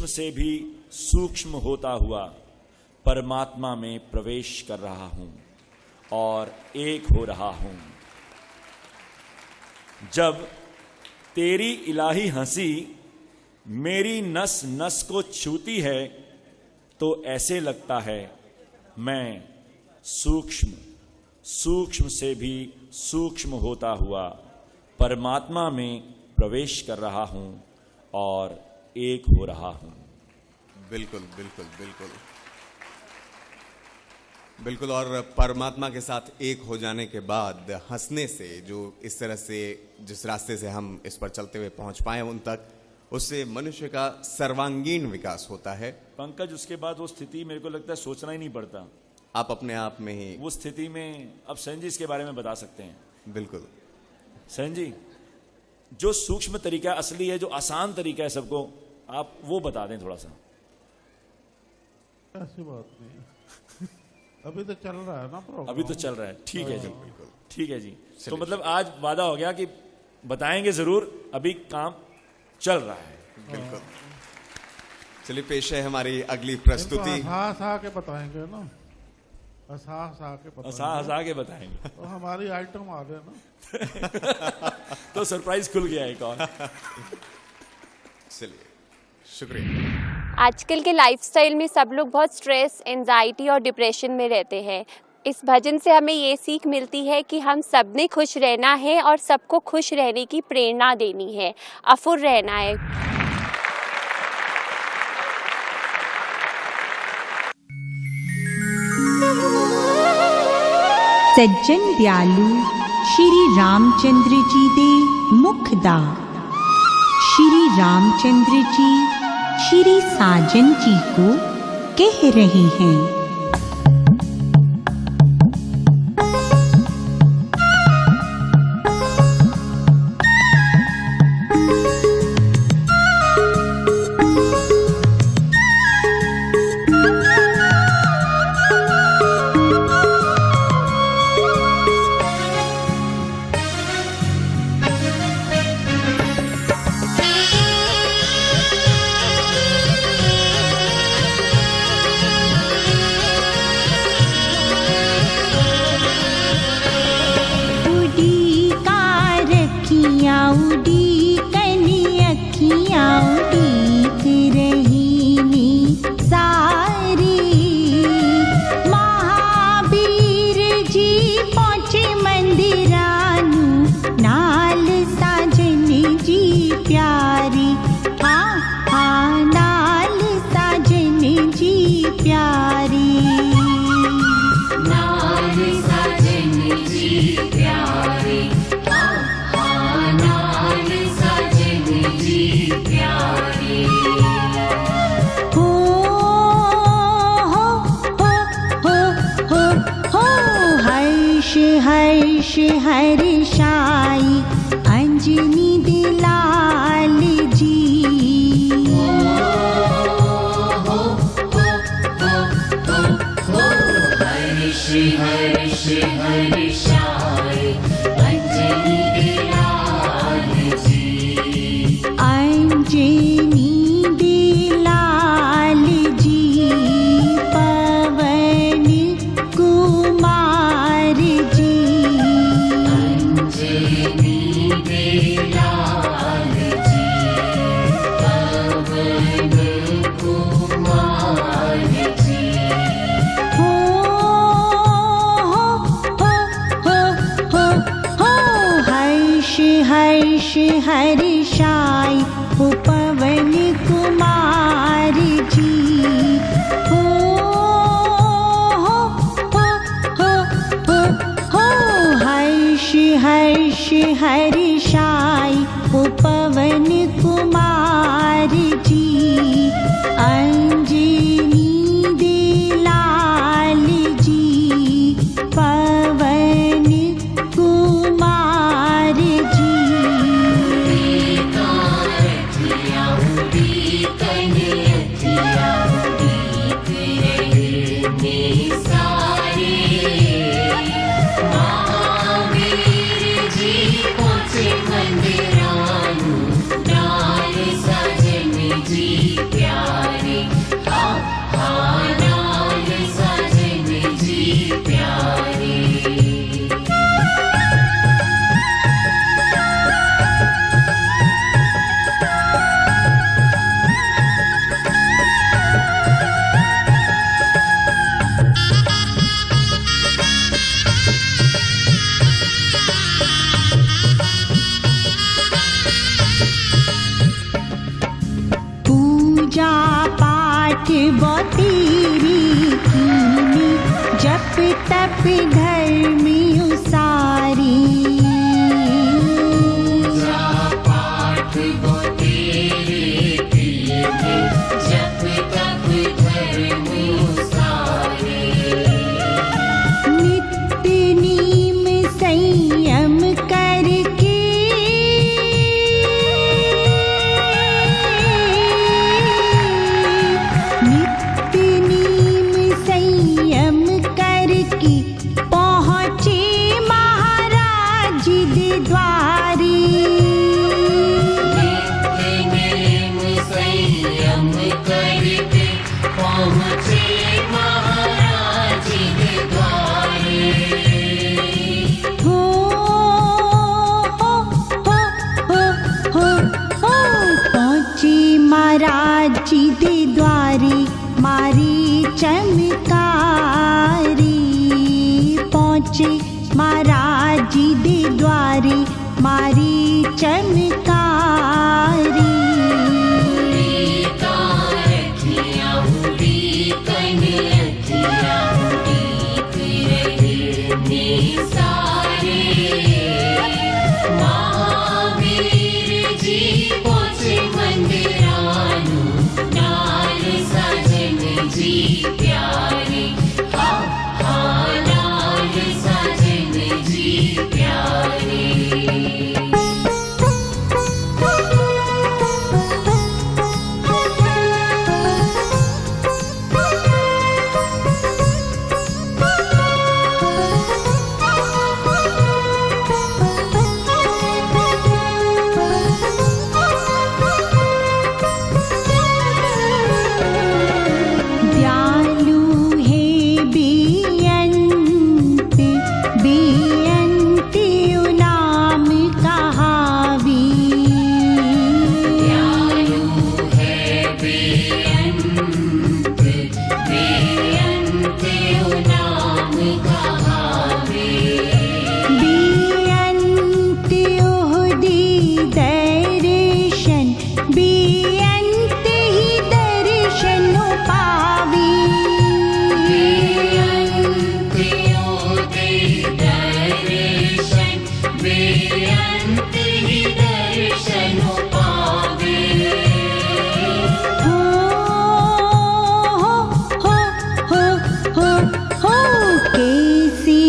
से भी सूक्ष्म होता हुआ परमात्मा में प्रवेश कर रहा हूं और एक हो रहा हूं। जब तेरी इलाही हंसी मेरी नस नस को छूती है तो ऐसे लगता है मैं सूक्ष्म से भी सूक्ष्म होता हुआ परमात्मा में प्रवेश कर रहा हूं और एक हो रहा हूं। बिल्कुल बिल्कुल बिल्कुल बिल्कुल। और परमात्मा के साथ एक हो जाने के बाद हंसने से, जो इस तरह से जिस रास्ते से हम इस पर चलते हुए पहुंच पाए उन तक, उससे मनुष्य का सर्वांगीण विकास होता है। पंकज, उसके बाद वो स्थिति मेरे को लगता है सोचना ही नहीं पड़ता, आप अपने आप में ही वो स्थिति में। अब संजय इसके बारे में बता सकते हैं। बिल्कुल संजय, जो सूक्ष्म तरीका असली है, जो आसान तरीका है सबको, आप वो बता दें थोड़ा सा। ऐसी बात नहीं, अभी तो चल रहा है ना प्रोग्राम। अभी तो चल रहा है, ठीक है जी, ठीक है जी। तो मतलब आज वादा हो गया कि बताएंगे जरूर, अभी काम चल रहा है। बिल्कुल। चलिए पेश है हमारी अगली प्रस्तुति। हंसा के बताएंगे ना, हंसा के बताएंगे तो हमारी आइटम आ गए ना। तो सरप्राइज खुल गया एक और। चलिए, शुक्रिया। आजकल के लाइफस्टाइल में सब लोग बहुत स्ट्रेस, एंजाइटी और डिप्रेशन में रहते हैं। इस भजन से हमें ये सीख मिलती है कि हम सब ने खुश रहना है और सबको खुश रहने की प्रेरणा देनी है, अफुर रहना है। सज्जन दयालु श्री रामचंद्र जी दे मुखदा। श्री रामचंद्र जी श्री साजन जी को कह रहे हैं। हर्षाई अंजनी दिलाल जी। हर्ष हर्ष हर्षाई अंजनी दिलाल जी। अंजनी दिलाल जी पवन कुमार जी। हर्ष हर्षाई पवन कुमार जी। हो हर्ष हर्ष हर्षाई पवन कुमार तेरी कीनी जप तप धर्मी उसारी पाठ वो तेरे कीने जप तप धर्म सारे नित्य नीम संयम करके नित्य नीम संयम करके पहुँचे महाराज दे द्वारी नेम संयम करके पहुँचे महाराज के द्वारे हो पहुँचे महाराज जी दे द्वारे मारी चमकारी पहुँचे महाराज जी दे द्वारे मारी चमकारी रखिया हुडी कन रखिया हुडी रहे सारे महावीर जी पहुँचे मंदिरानु नाल साजन जी प्यारे हाँ नाल साजन जी प्यारे दयालु है बेअंत नाम कहावी दयालु है बेअंत नाम कहावे बेअंत ओहदी दर्शन बेअंत ही दर्शन पावी बेअंत ओदे दर्शन बेअंत ही दर्शन पावे हो कैसी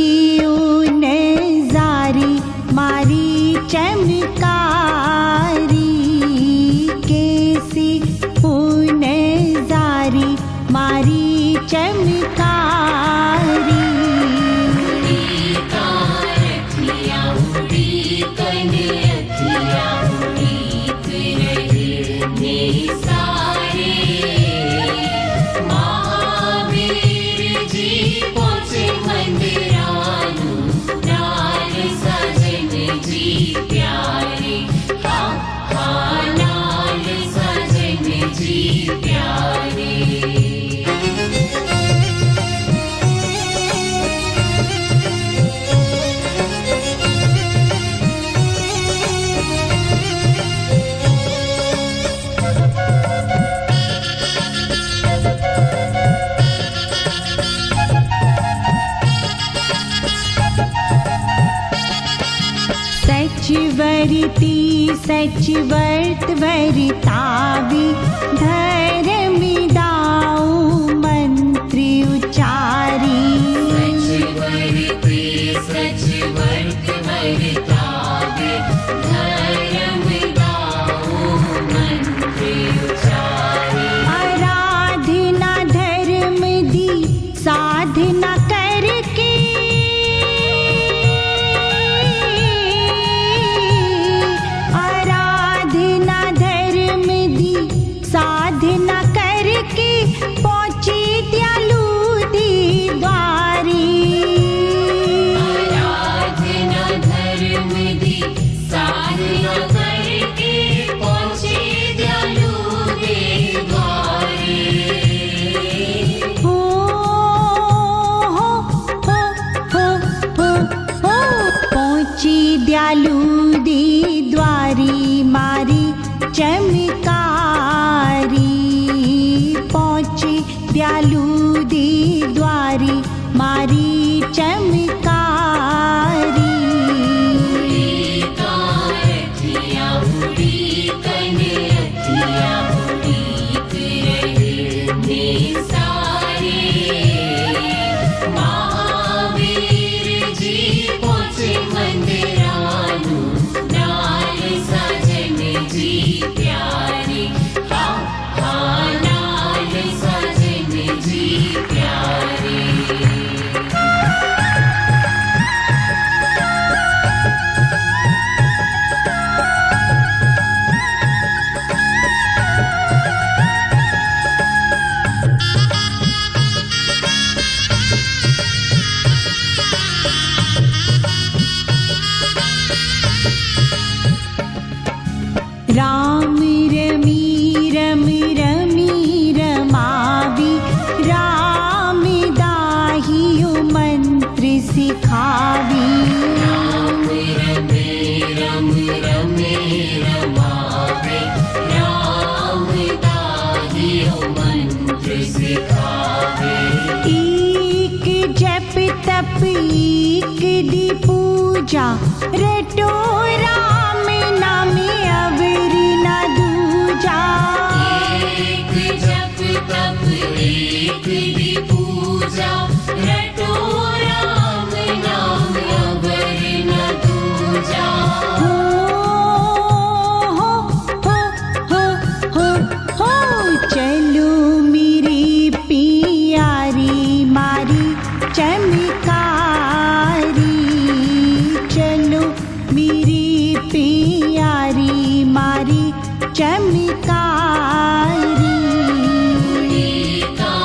ओ नजारी मारी चमकारी कैसी ओ नजारी मारी चमकारी रखिया हुडी कन रखिया हुडी रहे सारे महावीर जी पहुँचे मंदिरानु नाल साजन जी प्यारे हाँ नाल साजन जी प्यारे सच वरती सच वर्त वरतावी धर्म दाऊ मंत्र उचारी सच वर्ते सच वर्त वर्तावे धर्म दाऊ मंत्र उचारे आराधना धर्म दी साधना करके आराधना धर्म दी साधना करके पहुँचे दयालु दी द्वारी आराधना धर्म दी साधना करके पहुँचे दयालु दे द्वारे हो पहुँची दयालु दे द्वारी मारी चमकारी पहुँची सिखावे। एक जप तप एक दी पूजा रटो राम नाम अवर न दूजा। एक जप तप एक दी पूजा रटो राम नाम अवर न दूजा। चलो मेरी प्यारी मारी चमकारी। चलो मेरी प्यारी मारी चमकारी। उड़ी का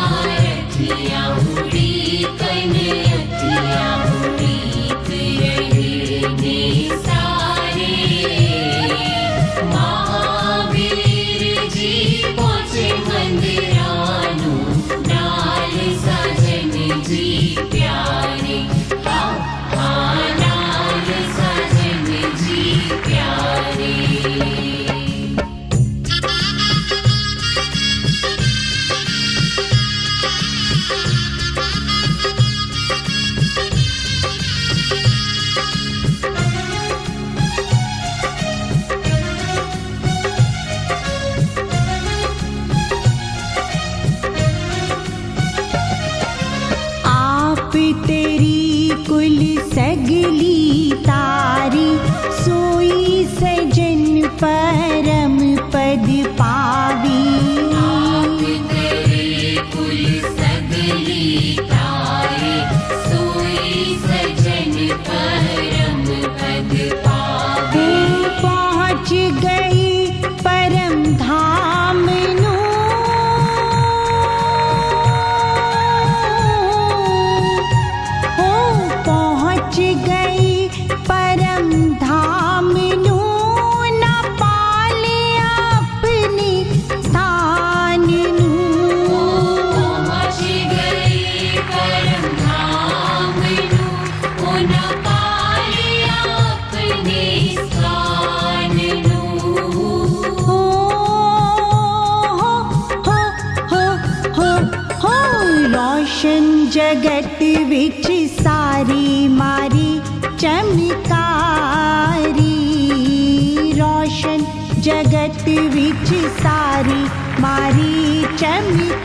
रखिया उड़ी कन्हैया उड़ी रहने सारे। महावीर जी पहुँचे मंदिरानु नाल सजन जी प्यारे। नाल सजन जी प्यारे। आप तेरी कुल सगली तारी। सोई सजन परम पद पावी। आप तेरी कुल सगली तारी। सोई सजन परम पद पावी। पहुँच गई परम धाम नु। पहुँच गई परम धाम नु। न पाले अपने स्थान नु। पहुँच गई परम धाम नु। न पाले अपने स्थान नु। रोशन जगत विच सारी मारी चमकारी। रोशन जगत विच सारी मारी चमकारी।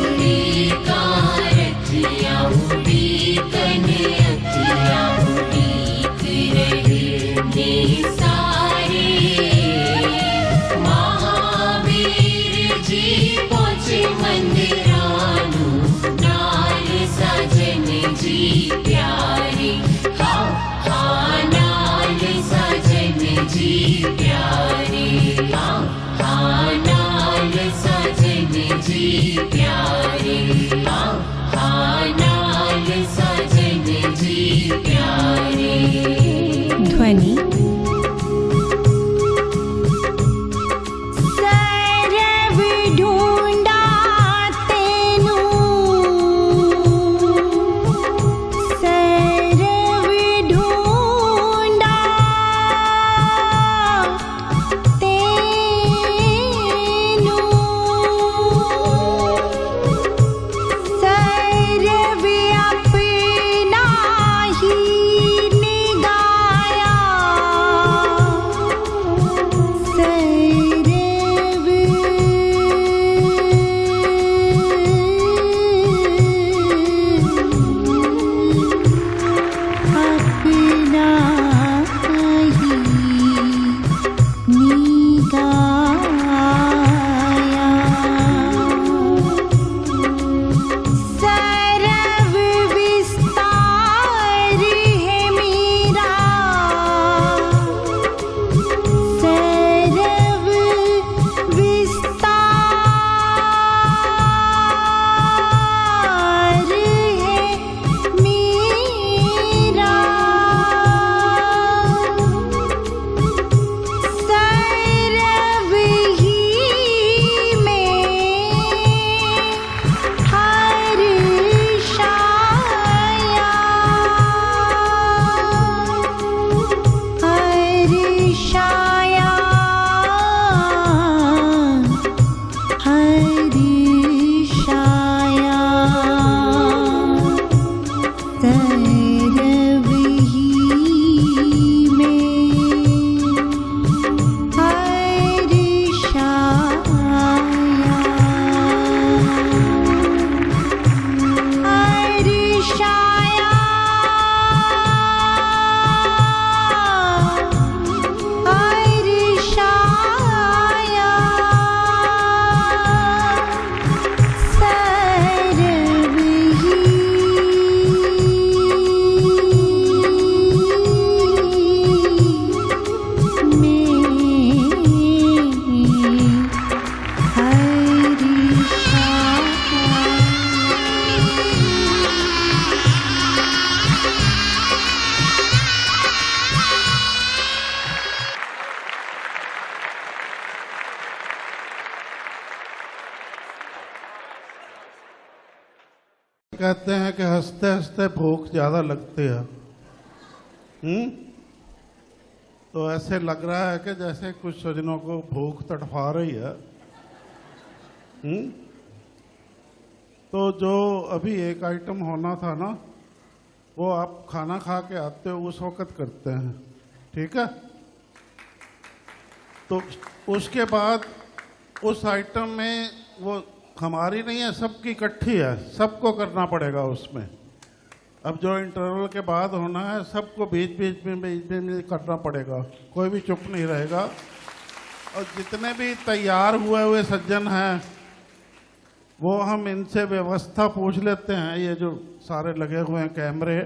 उड़ी का रखिया उड़ी कन्हैया उड़ी रहने सारे। महावीर जी पहुँचे मंदिरानु नाल सजन जी प्यारे। नाल सजन जी प्यारे। नाल सजन जी प्यारे। नाल सजन जी प्यारे। ध्वनि सरव ढूंढा तेनू। सरव ढूंढा तेनू। सरव अपना ही निगाया। कहते हैं कि हंसते हंसते भूख ज्यादा लगती है। तो ऐसे लग रहा है कि जैसे कुछ सज्जनों को भूख तड़फा रही है। तो जो अभी एक आइटम होना था ना, वो आप खाना खा के आते हो उस वक्त करते हैं, ठीक है? तो उसके बाद उस आइटम में वो हमारी नहीं है, सबकी इकट्ठी है, सबको करना पड़ेगा उसमें। अब जो इंटरवल के बाद होना है सबको बीच बीच में करना पड़ेगा, कोई भी चुप नहीं रहेगा। और जितने भी तैयार हुए सज्जन हैं वो हम इनसे व्यवस्था पूछ लेते हैं, ये जो सारे लगे हुए हैं कैमरे,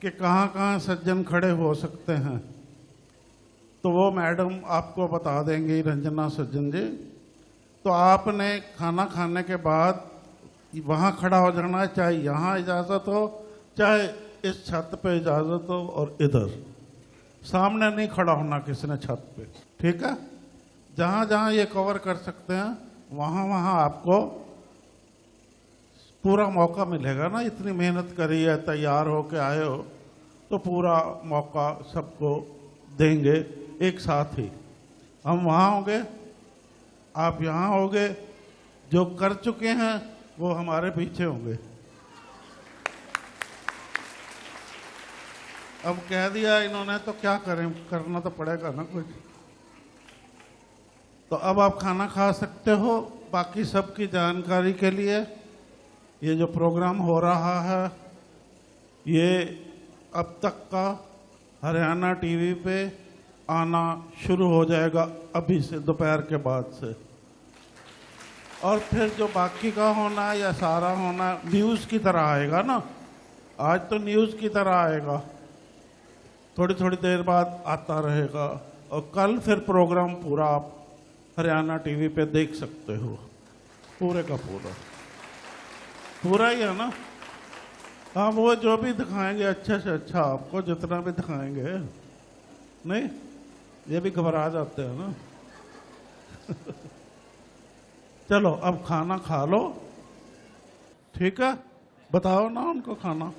कि कहाँ कहाँ सज्जन खड़े हो सकते हैं। तो वो मैडम आपको बता देंगी, रंजना सज्जन जी। तो आपने खाना खाने के बाद वहाँ खड़ा हो जाना है, चाहे यहाँ इजाज़त हो चाहे इस छत पे इजाज़त हो, और इधर सामने नहीं खड़ा होना किसी ने छत पे, ठीक है? जहाँ जहाँ ये कवर कर सकते हैं वहाँ वहाँ आपको पूरा मौका मिलेगा ना। इतनी मेहनत करी है, तैयार हो के आए हो, तो पूरा मौका सबको देंगे एक साथ ही। हम वहाँ होंगे, आप यहाँ होंगे, जो कर चुके हैं वो हमारे पीछे होंगे। अब कह दिया इन्होंने तो क्या करें, करना तो पड़ेगा ना कुछ। तो अब आप खाना खा सकते हो। बाकी सबकी जानकारी के लिए ये जो प्रोग्राम हो रहा है ये अब तक का हरियाणा टीवी पे आना शुरू हो जाएगा अभी से, दोपहर के बाद से। और फिर जो बाकी का होना है या सारा होना न्यूज़ की तरह आएगा ना। आज तो न्यूज़ की तरह आएगा, थोड़ी थोड़ी देर बाद आता रहेगा। और कल फिर प्रोग्राम पूरा आप हरियाणा टीवी पे देख सकते हो, पूरे का पूरा ही है ना। हाँ, वो जो भी दिखाएंगे अच्छे से अच्छा आपको, जितना भी दिखाएंगे। नहीं, ये भी घबरा जाते हैं ना। चलो अब खाना खा लो, ठीक है? बताओ ना उनको खाना।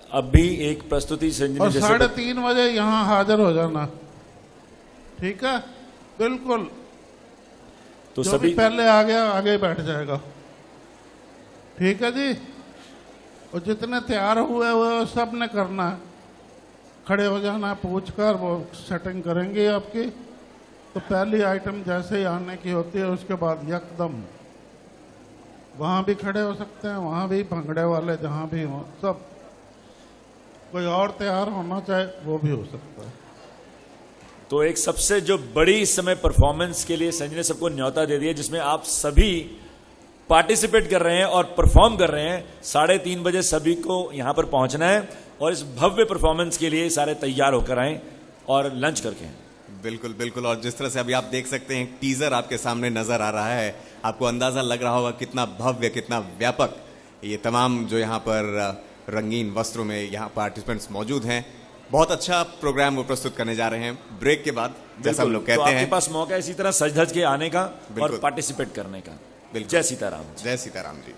अभी एक प्रस्तुति संजनी, और 3:30 बजे यहाँ हाजिर हो जाना, ठीक है? बिल्कुल। तो जो सभी भी पहले आ गया आगे बैठ जाएगा, ठीक है जी? और जितने तैयार हुए वो सब ने करना है, खड़े हो जाना है, पूछ कर वो सेटिंग करेंगे आपकी। तो पहली आइटम जैसे ही आने की होती है उसके बाद यकदम वहाँ भी खड़े हो सकते हैं, वहाँ भी भंगड़े वाले जहाँ भी हो, सब। कोई और तैयार होना चाहे वो भी हो सकता है। तो एक सबसे जो बड़ी इस समय परफॉर्मेंस के लिए संजय ने सबको न्योता दे दिया, जिसमें आप सभी पार्टिसिपेट कर रहे हैं और परफॉर्म कर रहे हैं। 3:30 बजे सभी को यहां पर पहुंचना है और इस भव्य परफॉर्मेंस के लिए सारे तैयार होकर आए और लंच करके आए। बिल्कुल बिल्कुल। और जिस तरह से अभी आप देख सकते हैं, टीजर आपके सामने नजर आ रहा है, आपको अंदाजा लग रहा होगा कितना भव्य, कितना व्यापक ये तमाम जो यहाँ पर रंगीन वस्त्रों में यहाँ पार्टिसिपेंट्स मौजूद हैं। बहुत अच्छा प्रोग्राम वो प्रस्तुत करने जा रहे हैं। ब्रेक के बाद जैसा हम लोग कहते हैं, आपके पास मौका है इसी तरह सज धज के आने का और पार्टिसिपेट करने का। जय सीताराम। जय सीताराम जी।